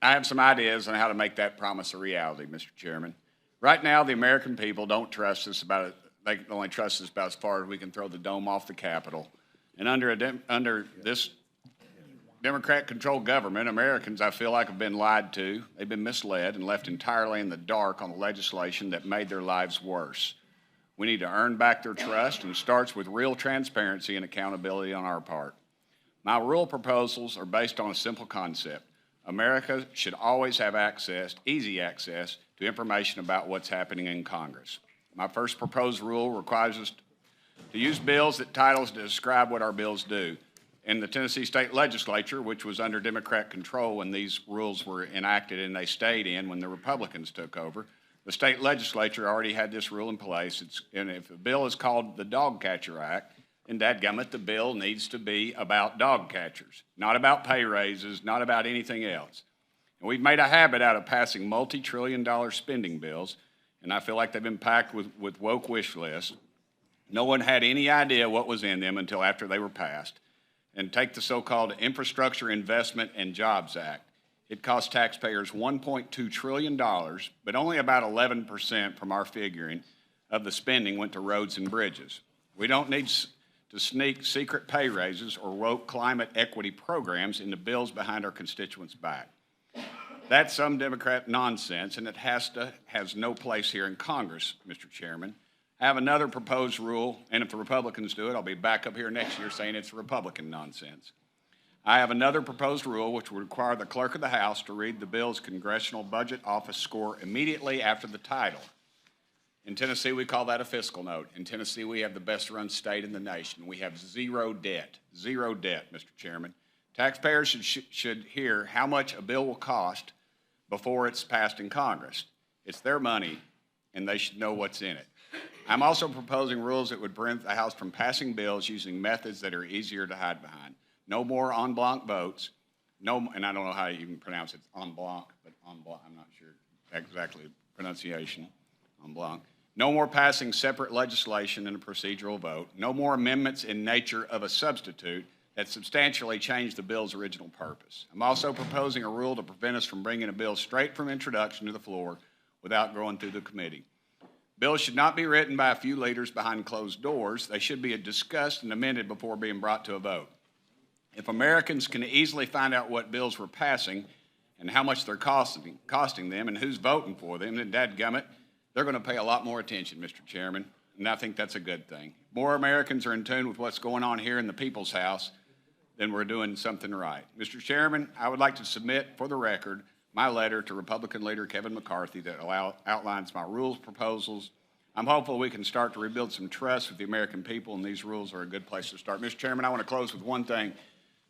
I have some ideas on how to make that promise a reality, Mr. Chairman. Right now, the American people don't trust us about they can only trust us about as far as we can throw the dome off the Capitol. And under this Democrat-controlled government, Americans, I feel like, have been lied to. They've been misled and left entirely in the dark on the legislation that made their lives worse. We need to earn back their trust, and it starts with real transparency and accountability on our part. My rule proposals are based on a simple concept. America should always have access, easy access, to information about what's happening in Congress. My first proposed rule requires us to use bills that titles to describe what our bills do. In the Tennessee State Legislature, which was under Democrat control when these rules were enacted and they stayed in when the Republicans took over, the state legislature already had this rule in place. And if a bill is called the Dog Catcher Act, then dadgummit, the bill needs to be about dog catchers, not about pay raises, not about anything else. And we've made a habit out of passing multi-trillion-dollar spending bills, and I feel like they've been packed with woke wish lists. No one had any idea what was in them until after they were passed. And take the so-called Infrastructure Investment and Jobs Act. It cost taxpayers $1.2 trillion, but only about 11% from our figuring of the spending went to roads and bridges. We don't need to sneak secret pay raises or woke climate equity programs into bills behind our constituents' back. That's some Democrat nonsense, and it has no place here in Congress, Mr. Chairman. I have another proposed rule, and if the Republicans do it, I'll be back up here next year saying it's Republican nonsense. I have another proposed rule which would require the clerk of the House to read the bill's Congressional Budget Office score immediately after the title. In Tennessee, we call that a fiscal note. In Tennessee, we have the best-run state in the nation. We have zero debt, Mr. Chairman. Taxpayers should hear how much a bill will cost before it's passed in Congress. It's their money, and they should know what's in it. I'm also proposing rules that would prevent the House from passing bills using methods that are easier to hide behind. No more en blanc votes. And I don't know how you can pronounce it, en blanc, but en blanc, I'm not sure exactly pronunciation, en blanc. No more passing separate legislation in a procedural vote. No more amendments in nature of a substitute that substantially change the bill's original purpose. I'm also proposing a rule to prevent us from bringing a bill straight from introduction to the floor without going through the committee. Bills should not be written by a few leaders behind closed doors. They should be discussed and amended before being brought to a vote. If Americans can easily find out what bills we're passing and how much they're costing them and who's voting for them, then dadgummit, they're going to pay a lot more attention, Mr. Chairman, and I think that's a good thing. More Americans are in tune with what's going on here in the People's House, then we're doing something right. Mr. Chairman, I would like to submit for the record my letter to Republican leader Kevin McCarthy that outlines my rules proposals. I'm hopeful we can start to rebuild some trust with the American people, and these rules are a good place to start. Mr. Chairman, I want to close with one thing.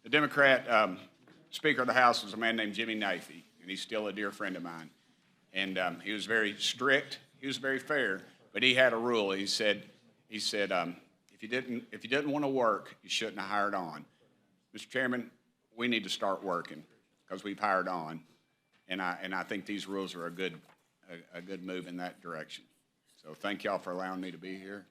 The Democrat Speaker of the House was a man named Jimmy Nafee, and he's still a dear friend of mine. And he was very strict. He was very fair, but he had a rule. He said, if you didn't want to work, you shouldn't have hired on. Mr. Chairman, we need to start working because we've hired on, and I think these rules are a good move in that direction. So thank y'all for allowing me to be here.